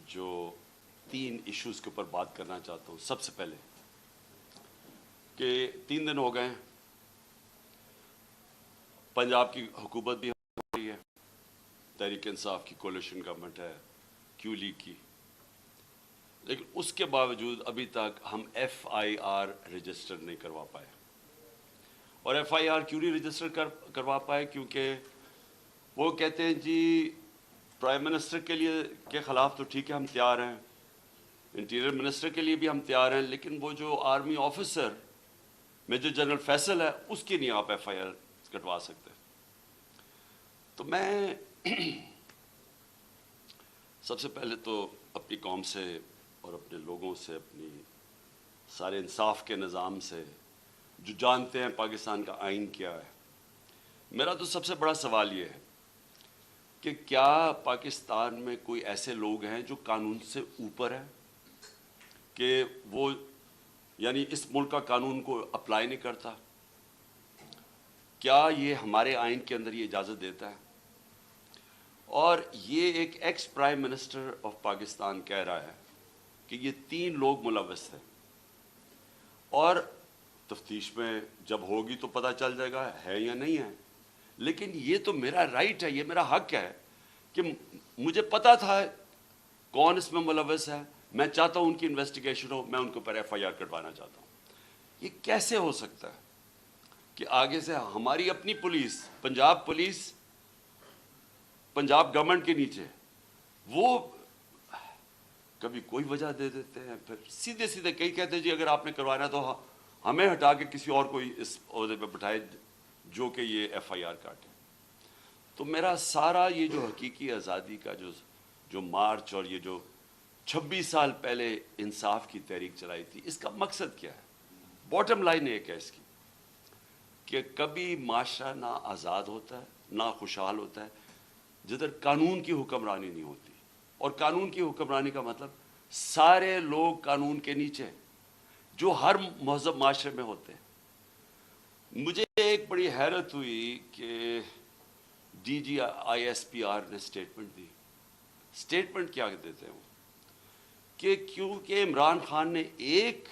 جو 3 ایشوز کے اوپر بات کرنا چاہتا ہوں. سب سے پہلے کہ 3 دن ہو گئے ہیں، پنجاب کی حکومت بھی ہو رہی ہے، تحریک انصاف کی کولیشن گورنمنٹ ہے، کیو لیگ کی، لیکن اس کے باوجود ابھی تک ہم ایف آئی آر رجسٹر نہیں کروا پائے. اور ایف آئی آر کیوں نہیں رجسٹر کروا پائے؟ کیونکہ وہ کہتے ہیں جی پرائم منسٹر کے خلاف تو ٹھیک ہے ہم تیار ہیں، انٹیریئر منسٹر کے لیے بھی ہم تیار ہیں، لیکن وہ جو army officer major general Faisal ہے اس کی نہیں آپ ایف آئی آر کٹوا سکتے. تو میں سب سے پہلے تو اپنی قوم سے اور اپنے لوگوں سے، اپنی سارے انصاف کے نظام سے جو جانتے ہیں پاکستان کا آئین کیا ہے، میرا تو سب سے بڑا سوال یہ ہے کہ کیا پاکستان میں کوئی ایسے لوگ ہیں جو قانون سے اوپر ہیں، کہ وہ یعنی اس ملک کا قانون کو اپلائی نہیں کرتا؟ کیا یہ ہمارے آئین کے اندر یہ اجازت دیتا ہے؟ اور یہ ایک ex prime minister of Pakistan کہہ رہا ہے کہ یہ 3 لوگ ملوث تھے، اور تفتیش میں جب ہوگی تو پتہ چل جائے گا ہے یا نہیں ہے. لیکن یہ تو میرا رائٹ ہے، یہ میرا حق ہے کہ مجھے پتا تھا کون اس میں ملوث ہے، میں چاہتا ہوں ان کی انویسٹیگیشن ہو، میں ان کے اوپر ایف آئی آر کٹوانا چاہتا ہوں. یہ کیسے ہو سکتا ہے کہ آگے سے ہماری اپنی پولیس، پنجاب گورنمنٹ کے نیچے، وہ کبھی کوئی وجہ دے دیتے ہیں، پھر سیدھے کئی کہتے ہیں جی اگر آپ نے کروانا تو ہمیں ہٹا کے کسی اور کو اس عہدے پہ بٹھائے جو کہ یہ ایف آئی آر کاٹے. تو میرا سارا یہ جو حقیقی آزادی کا جو مارچ اور یہ جو 26 سال پہلے انصاف کی تحریک چلائی تھی، اس کا مقصد کیا ہے؟ باٹم لائن ایک ہے اس کی کہ کبھی معاشرہ نہ آزاد ہوتا ہے نہ خوشحال ہوتا ہے جدھر قانون کی حکمرانی نہیں ہوتی. اور قانون کی حکمرانی کا مطلب سارے لوگ قانون کے نیچے جو ہر مہذب معاشرے میں ہوتے ہیں. مجھے ایک بڑی حیرت ہوئی کہ D G I S P R نے سٹیٹمنٹ دی. سٹیٹمنٹ کیا دیتے ہیں وہ؟ کہ کیونکہ عمران خان نے ایک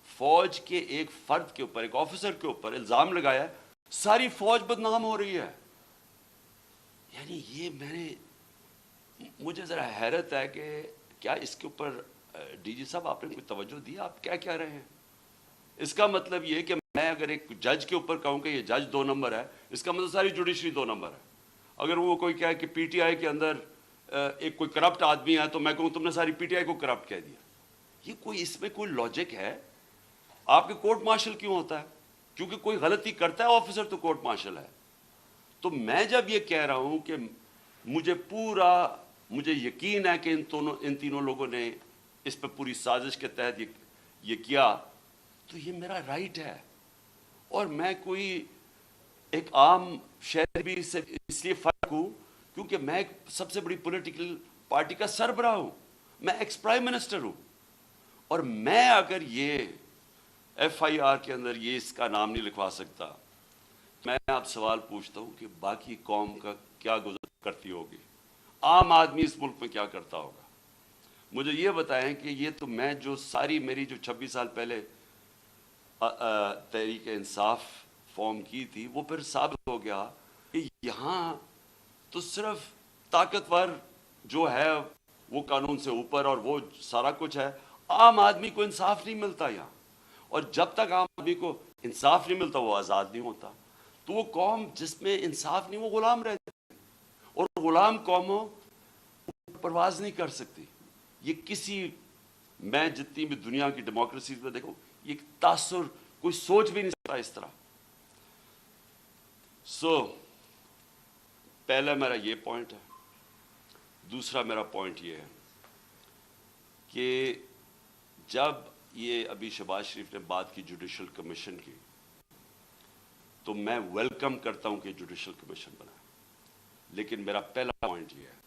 فوج کے ایک فرد کے اوپر، ایک آفیسر کے اوپر الزام لگایا ہے، ساری فوج بدنام ہو رہی ہے. یعنی یہ مجھے ذرا حیرت ہے کہ کیا اس کے اوپر ڈی جی صاحب آپ نے کوئی توجہ دی؟ آپ کیا کہہ رہے ہیں؟ اس کا مطلب یہ کہ میں اگر ایک جج کے اوپر کہوں کہ یہ جج 2 نمبر ہے، اس کا مطلب ساری جوڈیشری 2 نمبر ہے. اگر وہ کوئی کہے کہ پی ٹی آئی کے اندر ایک کوئی کرپٹ آدمی ہے تو میں کہوں تم نے ساری پی ٹی آئی کو کرپٹ کہہ دیا. یہ اس میں کوئی لاجک ہے؟ آپ کے کورٹ مارشل کیوں ہوتا ہے؟ کیونکہ کوئی غلطی کرتا ہے آفیسر تو کورٹ مارشل ہے. تو میں جب یہ کہہ رہا ہوں کہ مجھے یقین ہے کہ ان تینوں لوگوں نے اس پہ پوری سازش کے تحت یہ کیا، تو یہ میرا رائٹ ہے. اور میں کوئی ایک عام شہری سے اس لیے فرق ہوں کیونکہ میں ایک سب سے بڑی پولیٹیکل پارٹی کا سربراہ ہوں، میں ایکس پرائم منسٹر ہوں. اور میں اگر یہ ایف آئی آر کے اندر یہ اس کا نام نہیں لکھوا سکتا، میں آپ سوال پوچھتا ہوں کہ باقی قوم کا کیا گزر کرتی ہوگی، عام آدمی اس ملک میں کیا کرتا ہوگا. مجھے یہ بتائیں کہ یہ تو میں جو میری جو 26 سال پہلے تحریک انصاف فارم کی تھی، وہ پھر ثابت ہو گیا کہ یہاں تو صرف طاقتور جو ہے وہ قانون سے اوپر اور وہ سارا کچھ ہے، عام آدمی کو انصاف نہیں ملتا یہاں. اور جب تک عام آدمی کو انصاف نہیں ملتا وہ آزاد نہیں ہوتا. تو وہ قوم جس میں انصاف نہیں، وہ غلام رہتی ہے، اور غلام قوموں پرواز نہیں کر سکتی. یہ میں جتنی بھی دنیا کی ڈیموکریسیز میں دیکھوں، یہ تاثر کوئی سوچ بھی نہیں سکتا اس طرح. پہلا میرا یہ پوائنٹ ہے. دوسرا میرا پوائنٹ یہ ہے کہ جب یہ ابھی شہباز شریف نے بات کی جوڈیشل کمیشن کی، تو میں ویلکم کرتا ہوں کہ جوڈیشل کمیشن بنا. لیکن میرا پہلا پوائنٹ یہ ہے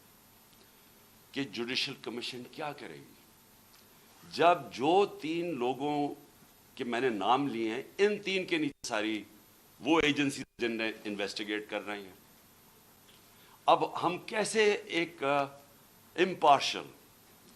کہ جوڈیشل کمیشن کیا کرے گی جب جو 3 لوگوں کے میں نے نام لیے ہیں، ان 3 کے نیچے ساری وہ ایجنسی جن نے انویسٹیگیٹ کر رہی ہیں. اب ہم کیسے ایک impartial,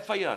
FIR,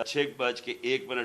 6:01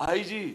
IG,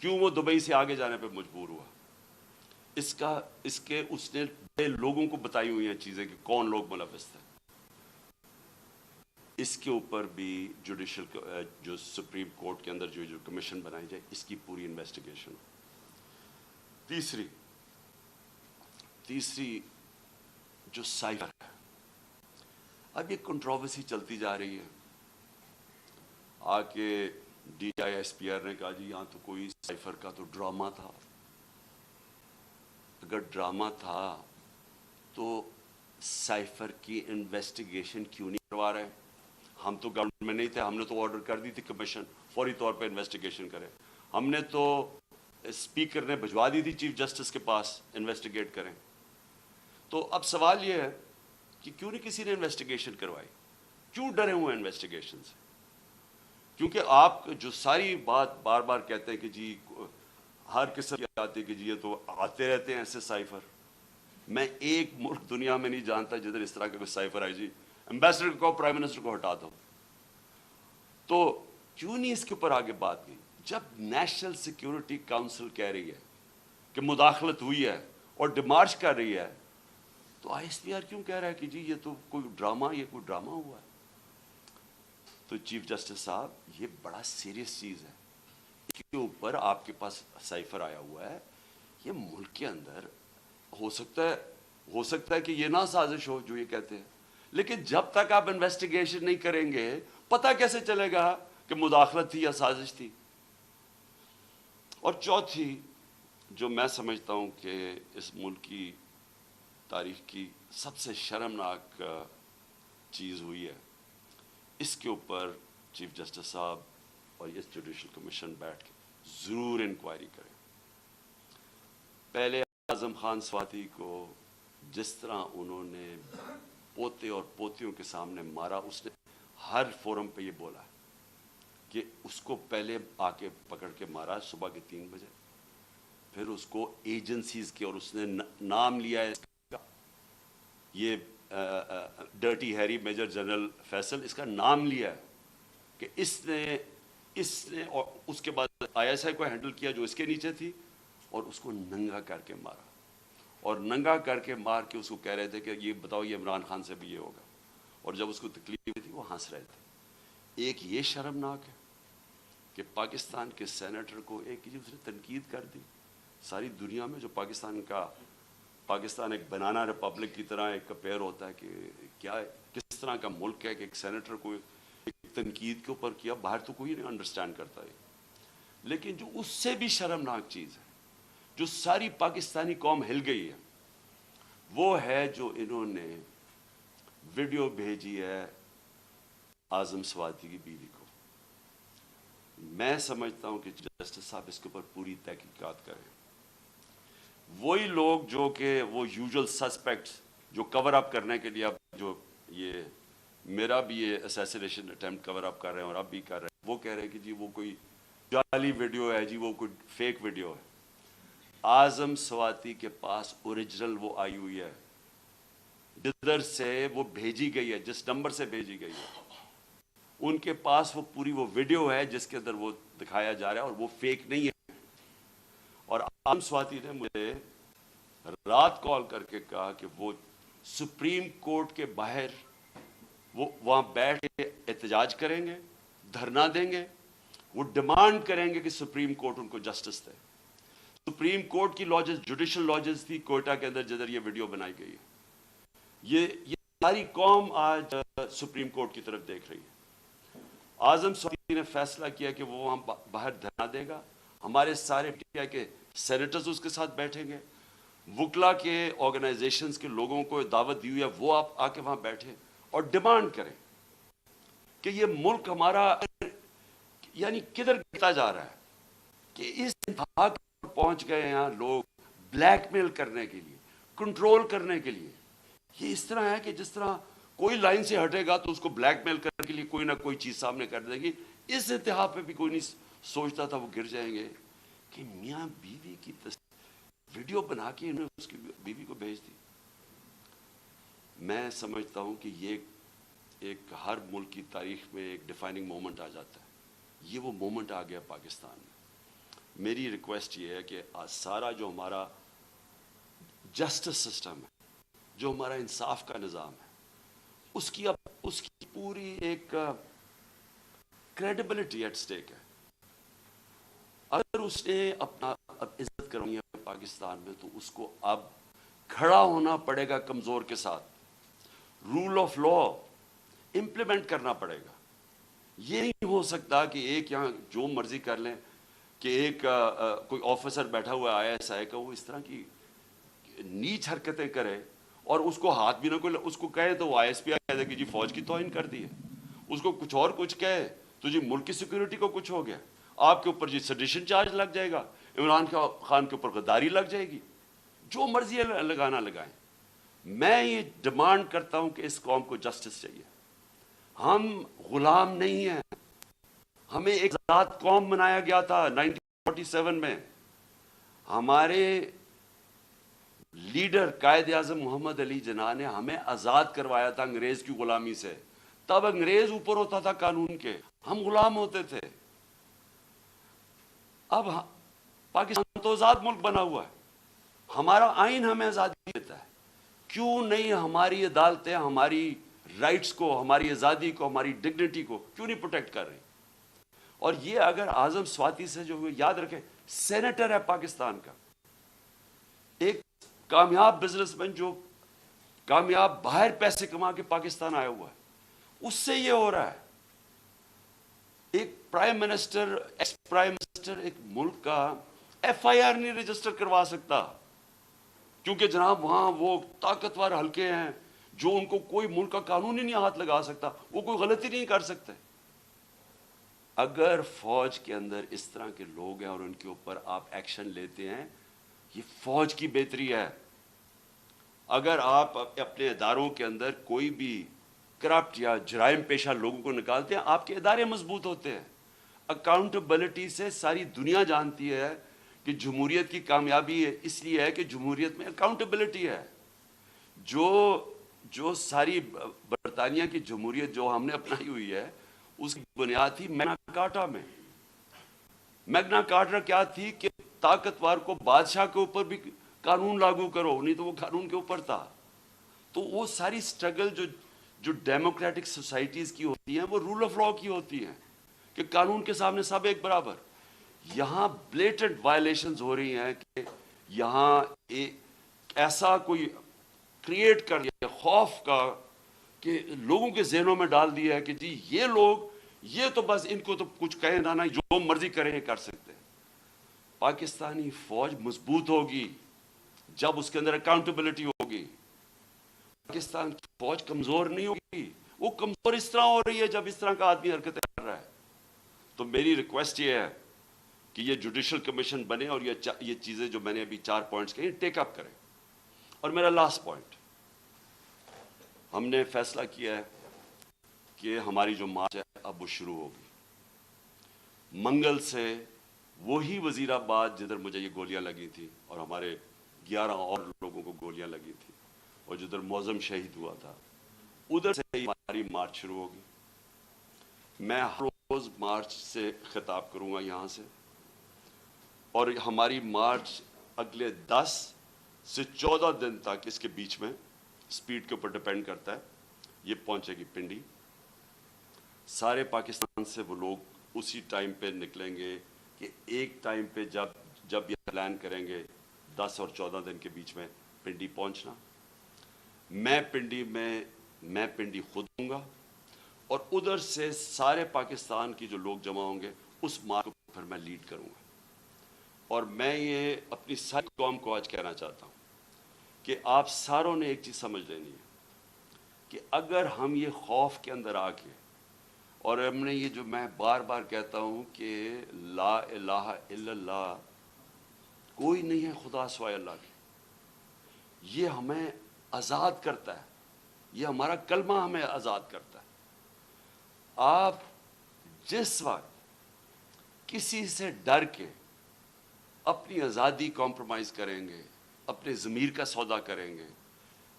کیوں وہ دبئی سے آگے جانے پہ مجبور ہوا؟ اس کے اس نے بڑے لوگوں کو بتائی ہوئی ہیں چیزیں کہ کون لوگ ملوث تھے. اس کے اوپر بھی جوڈیشل جو سپریم کورٹ کے اندر جو کمیشن بنائی جائے اس کی پوری انویسٹیگیشن. تیسری جو سائفر ہے، اب یہ کنٹروورسی چلتی جا رہی ہے. آ کے D I S P R نے کہا جی یہاں تو کوئی سائفر کا تو ڈرامہ تھا. اگر ڈرامہ تھا تو سائفر کی انویسٹیگیشن کیوں نہیں کروا رہے؟ ہم تو گورنمنٹ میں نہیں تھے، ہم نے تو آرڈر کر دی تھی کمیشن فوری طور پہ انویسٹیگیشن کرے. ہم نے تو اسپیکر نے بھجوا دی تھی چیف جسٹس کے پاس انویسٹیگیٹ کریں. تو اب سوال یہ ہے کہ کیوں نہیں کسی نے انویسٹیگیشن کروائی؟ کیوں ڈرے ہوئے انویسٹیگیشن سے؟ کیونکہ آپ جو ساری بات بار بار کہتے ہیں کہ جی ہر قسم کی آتی ہے کہ جی یہ تو آتے رہتے ہیں ایسے سائفر. میں ایک ملک دنیا میں نہیں جانتا جدھر اس طرح کا کوئی سائفر آئی جی ایمبیسڈر کو پرائم منسٹر کو ہٹا دو. تو کیوں نہیں اس کے اوپر آگے بات کی؟ جب نیشنل سیکیورٹی کاؤنسل کہہ رہی ہے کہ مداخلت ہوئی ہے اور ڈیمارچ کر رہی ہے، تو آئی ایس پی آر کیوں کہہ رہا ہے کہ جی یہ تو کوئی ڈرامہ ہوا ہے؟ تو چیف جسٹس صاحب یہ بڑا سیریس چیز ہے. اس کے اوپر آپ کے پاس سائفر آیا ہوا ہے. یہ ملک کے اندر ہو سکتا ہے کہ یہ نہ سازش ہو جو یہ کہتے ہیں، لیکن جب تک آپ انویسٹیگیشن نہیں کریں گے پتہ کیسے چلے گا کہ مداخلت تھی یا سازش تھی؟ اور چوتھی جو میں سمجھتا ہوں کہ اس ملک کی تاریخ کی سب سے شرمناک چیز ہوئی ہے، اس کے اوپر چیف جسٹس صاحب اور اس جوڈیشل کمیشن بیٹھ کے ضرور انکوائری کریں. پہلے اعظم خان سواتی کو جس طرح انہوں نے پوتے اور پوتیوں کے سامنے مارا، اس نے ہر فورم پہ یہ بولا ہے کہ اس کو پہلے آ کے پکڑ کے مارا صبح کے 3 بجے، پھر اس کو ایجنسیز کے، اور اس نے نام لیا ہے یہ dirty Harry major general Faisal, اس کا نام لیا ہے کہ اس نے اور اس کے بعد آئی ایس آئی کو ہینڈل کیا جو اس کے نیچے تھی، اور اس کو ننگا کر کے مارا. اور ننگا کر کے مار کے اس کو کہہ رہے تھے کہ یہ بتاؤ یہ عمران خان سے بھی یہ ہوگا، اور جب اس کو تکلیف تھی وہ ہنس رہے تھے. ایک یہ شرمناک ہے کہ پاکستان کے سینیٹر کو ایک اس نے تنقید کر دی. ساری دنیا میں جو پاکستان ایک بنانا ریپبلک کی طرح ایک کمپیئر ہوتا ہے کہ کیا کس طرح کا ملک ہے کہ ایک سینیٹر کو ایک تنقید کے اوپر کیا، باہر تو کوئی نہیں انڈرسٹینڈ کرتا ہے. لیکن جو اس سے بھی شرمناک چیز ہے، جو ساری پاکستانی قوم ہل گئی ہے، وہ ہے جو انہوں نے ویڈیو بھیجی ہے اعظم سواتی کی بیوی کو. میں سمجھتا ہوں کہ جسٹس صاحب اس کے اوپر پوری تحقیقات کریں. وہی لوگ جو کہ وہ یوزول سسپیکٹس جو کور اپ کرنے کے لیے اب جو یہ میرا بھی یہ اسیسینیشن اٹیمپٹ کور اپ کر رہے ہیں اور اب بھی کر رہے ہیں، وہ کہہ رہے ہیں کہ جی وہ کوئی جعلی ویڈیو ہے، جی وہ کوئی فیک ویڈیو ہے. اعظم سواتی کے پاس اوریجنل وہ آئی ہوئی ہے، جدھر سے وہ بھیجی گئی ہے، جس نمبر سے بھیجی گئی ہے، ان کے پاس وہ پوری وہ ویڈیو ہے جس کے اندر وہ دکھایا جا رہا ہے، اور وہ فیک نہیں ہے. اور اعظم سواتی نے مجھے رات کال کر کے کہا کہ وہ سپریم کورٹ کے باہر وہ وہاں بیٹھ کے احتجاج کریں گے، دھرنا دیں گے، وہ ڈیمانڈ کریں گے کہ سپریم کورٹ ان کو جسٹس دے. سپریم کورٹ کی لاجز جوڈیشل لاجز تھی کوئٹہ کے اندر جدھر یہ ویڈیو بنائی گئی ہے. یہ ساری قوم آج سپریم کورٹ کی طرف دیکھ رہی ہے. اعظم سواتی نے فیصلہ کیا کہ وہ وہاں باہر دھرنا دے گا، ہمارے سارے پی کے سینیٹرز اس کے ساتھ بیٹھیں گے، وکلا کے آرگنائزیشنز کے لوگوں کو دعوت دی ہوئی ہے وہ آپ آ کے وہاں بیٹھیں اور ڈیمانڈ کریں کہ یہ ملک ہمارا یعنی کدھر گرتا جا رہا ہے کہ اس انتہا پر پہنچ گئے ہیں یہاں لوگ بلیک میل کرنے کے لیے، کنٹرول کرنے کے لیے. یہ اس طرح ہے کہ جس طرح کوئی لائن سے ہٹے گا تو اس کو بلیک میل کرنے کے لیے کوئی نہ کوئی چیز سامنے کر دے گی. اس انتہا پہ بھی کوئی نہیں سوچتا تھا وہ گر جائیں گے کہ میاں بیوی کی ویڈیو بنا کے انہوں نے اس کی بیوی کو بھیج دی. میں سمجھتا ہوں کہ یہ ایک ہر ملک کی تاریخ میں ایک ڈیفائننگ مومنٹ آ جاتا ہے. یہ وہ مومنٹ آ گیا پاکستان میں. میری ریکویسٹ یہ ہے کہ سارا جو ہمارا جسٹس سسٹم ہے، جو ہمارا انصاف کا نظام ہے، اس کی پوری ایک کریڈیبلٹی ایٹ سٹیک ہے. اگر اس نے اپنا عزت کرنی ہے پاکستان میں تو اس کو اب کھڑا ہونا پڑے گا کمزور کے ساتھ. رول آف لا امپلیمنٹ کرنا پڑے گا. یہ نہیں ہو سکتا کہ ایک یہاں جو مرضی کر لیں، کہ ایک کوئی آفیسر بیٹھا ہوا ہے ISI کا، وہ اس طرح کی نیچ حرکتیں کرے اور اس کو ہاتھ بھی نہ کوئی اس کو کہے تو وہ ISPI کہہ دے کہ جی فوج کی توہین کر دی ہے. اس کو کچھ اور کچھ کہے تو جی ملک کی سیکورٹی کو کچھ ہو گیا، آپ کے اوپر جی سیڈیشن چارج لگ جائے گا، عمران خان کے اوپر غداری لگ جائے گی. جو مرضی لگانا لگائیں. میں یہ ڈیمانڈ کرتا ہوں کہ اس قوم کو جسٹس چاہیے. ہم غلام نہیں ہیں. ہمیں ایک آزاد قوم بنایا گیا تھا 1947 میں. ہمارے لیڈر قائد اعظم محمد علی جناح نے ہمیں آزاد کروایا تھا انگریز کی غلامی سے. تب انگریز اوپر ہوتا تھا قانون کے، ہم غلام ہوتے تھے. اب پاکستان تو آزاد ملک بنا ہوا ہے، ہمارا آئین ہمیں آزادی دیتا ہے. کیوں نہیں ہماری عدالتیں ہماری رائٹس کو، ہماری آزادی کو، ہماری ڈگنیٹی کو کیوں نہیں پروٹیکٹ کر رہی؟ اور یہ اگر اعظم سواتی سے جو یاد رکھیں، سینیٹر ہے پاکستان کا، ایک کامیاب بزنس مین جو کامیاب باہر پیسے کما کے پاکستان آیا ہوا ہے، اس سے یہ ہو رہا ہے. ایک prime minister, ex prime minister ایک ملک کا FIR نہیں رجسٹر کروا سکتا، کیونکہ جناب وہاں وہ طاقتور حلقے ہیں جو ان کو کوئی ملک کا قانون ہی نہیں ہاتھ لگا سکتا، وہ کوئی غلطی نہیں کر سکتے. اگر فوج کے اندر اس طرح کے لوگ ہیں اور ان کے اوپر آپ ایکشن لیتے ہیں، یہ فوج کی بہتری ہے. اگر آپ اپنے اداروں کے اندر کوئی بھی کرپٹ یا جرائم پیشہ لوگوں کو نکالتے ہیں، آپ کے ادارے مضبوط ہوتے ہیں. اکاؤنٹیبلٹی سے ساری دنیا جانتی ہے کہ جمہوریت کی کامیابی اس لیے ہے کہ جمہوریت میں اکاؤنٹیبلٹی ہے. جو ساری برطانیہ کی جمہوریت جو ہم نے اپنائی ہوئی ہے، اس کی بنیاد تھی میگنا کارٹا میں. میگنا کارٹا کیا تھی کہ طاقتور کو بادشاہ کے اوپر بھی قانون لاگو کرو، نہیں تو وہ قانون کے اوپر تھا. تو وہ ساری سٹرگل جو ڈیموکریٹک سوسائٹیز کی ہوتی ہیں، وہ رول آف لا کی ہوتی ہیں کہ قانون کے سامنے سب ایک برابر. یہاں بلیٹنٹ وائلیشنز ہو رہی ہیں کہ یہاں ایسا کوئی کریٹ کر دیا خوف کا کہ لوگوں کے ذہنوں میں ڈال دیا ہے کہ جی یہ لوگ، یہ تو بس ان کو تو کچھ کہیں نہ جو مرضی کریں کر سکتے ہیں. پاکستانی فوج مضبوط ہوگی جب اس کے اندر اکاؤنٹیبلٹی ہوگی. پاکستان کی فوج کمزور نہیں ہوگی. وہ کمزور اس طرح ہو رہی ہے جب اس طرح کا آدمی حرکتیں کر رہا ہے. تو میری ریکویسٹ یہ ہے کہ یہ جوڈیشل کمیشن بنے اور یہ چیزیں جو میں نے ابھی 4 پوائنٹس کہی ٹیک اپ کریں. اور میرا لاسٹ پوائنٹ، ہم نے فیصلہ کیا ہے کہ ہماری جو مارچ ہے اب وہ شروع ہوگی. منگل سے وہی وزیر آباد جدھر مجھے یہ گولیاں لگی تھی اور ہمارے 11 اور لوگوں کو گولیاں لگی تھی اور جدھر معظم شہید ہوا تھا، ادھر سے ہی ہماری مارچ شروع ہوگی. میں ہر روز مارچ سے خطاب کروں گا یہاں سے، اور ہماری مارچ اگلے 10 سے 14 دن تک، اس کے بیچ میں سپیڈ کے اوپر ڈیپینڈ کرتا ہے، یہ پہنچے گی پنڈی. سارے پاکستان سے وہ لوگ اسی ٹائم پہ نکلیں گے کہ ایک ٹائم پہ جب یہ پلان کریں گے 10 اور 14 دن کے بیچ میں پنڈی پہنچنا. میں پنڈی خود ہوں گا اور ادھر سے سارے پاکستان کی جو لوگ جمع ہوں گے اس مارچ کو پھر میں لیڈ کروں گا. اور میں یہ اپنی ساری قوم کو آج کہنا چاہتا ہوں کہ آپ ساروں نے ایک چیز سمجھ لینی ہے کہ اگر ہم یہ خوف کے اندر آ کے، اور ہم نے یہ جو میں بار بار کہتا ہوں کہ لا الہ الا اللہ، کوئی نہیں ہے خدا سوائے اللہ کے، یہ ہمیں آزاد کرتا ہے، یہ ہمارا کلمہ ہمیں آزاد کرتا ہے. آپ جس وقت کسی سے ڈر کے اپنی آزادی کمپرومائز کریں گے، اپنے ضمیر کا سودا کریں گے،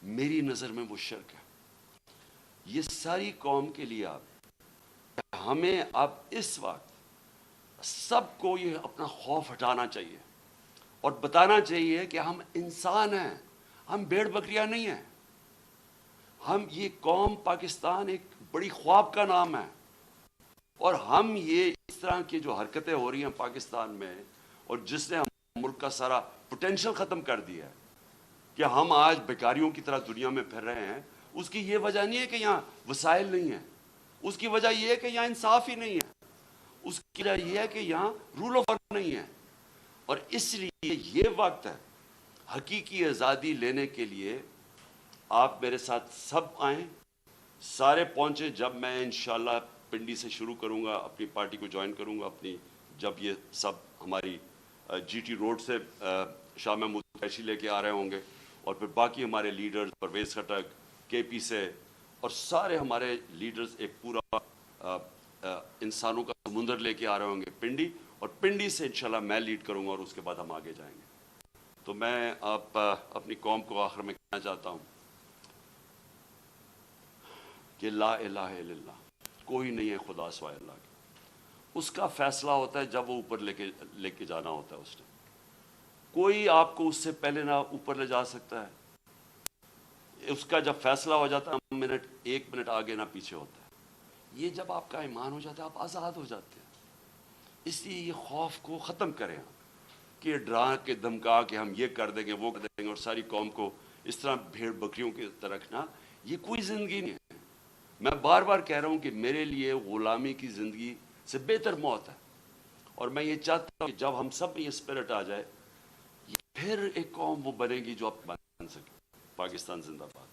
میری نظر میں وہ شرک ہے. یہ ساری قوم کے لیے ہمیں اب اس وقت سب کو یہ اپنا خوف ہٹانا چاہیے اور بتانا چاہیے کہ ہم انسان ہیں، ہم بھیڑ بکریاں نہیں ہیں. ہم یہ قوم پاکستان ایک بڑی خواب کا نام ہے، اور ہم یہ اس طرح کی جو حرکتیں ہو رہی ہیں پاکستان میں، اور جس نے ہم ملک کا سارا پوٹینشل ختم کر دیا ہے کہ ہم آج بیکاریوں کی طرح دنیا میں پھر رہے ہیں، اس کی یہ وجہ نہیں ہے کہ یہاں وسائل نہیں ہیں، اس کی وجہ یہ ہے کہ یہاں انصاف ہی نہیں ہے، اس کی وجہ یہ ہے کہ یہاں رول آف لا نہیں ہے. اور اس لیے یہ وقت ہے حقیقی آزادی لینے کے لیے. آپ میرے ساتھ سب آئیں، سارے پہنچے. جب میں انشاءاللہ پنڈی سے شروع کروں گا، اپنی پارٹی کو جوائن کروں گا اپنی، جب یہ سب ہماری جی ٹی روڈ سے شاہ محمود قریشی لے کے آ رہے ہوں گے، اور پھر باقی ہمارے لیڈرز پرویز خٹک کے پی سے، اور سارے ہمارے لیڈرز ایک پورا انسانوں کا سمندر لے کے آ رہے ہوں گے پنڈی، اور پنڈی سے انشاءاللہ میں لیڈ کروں گا، اور اس کے بعد ہم آگے جائیں گے. تو میں اپنی قوم کو آخر میں کہنا چاہتا ہوں کہ لا الہ الا اللہ، کوئی نہیں ہے خدا سوائے اللہ کے. اس کا فیصلہ ہوتا ہے جب وہ اوپر لے کے جانا ہوتا ہے. اس نے کوئی آپ کو اس سے پہلے نہ اوپر لے جا سکتا ہے. اس کا جب فیصلہ ہو جاتا ہے، ایک منٹ آگے نہ پیچھے ہوتا ہے. یہ جب آپ کا ایمان ہو جاتا ہے، آپ آزاد ہو جاتے ہیں. اس لیے یہ خوف کو ختم کریں کہ ڈرا کے دھمکا کہ ہم یہ کر دیں گے وہ کر دیں گے، اور ساری قوم کو اس طرح بھیڑ بکریوں کی طرح رکھنا، یہ کوئی زندگی نہیں ہے. میں بار بار کہہ رہا ہوں کہ میرے لیے غلامی کی زندگی سے بہتر موت ہے. اور میں یہ چاہتا ہوں کہ جب ہم سب میں یہ اسپرٹ آ جائے، پھر ایک قوم وہ بنے گی جو اب بن سکے. پاکستان زندہ باد.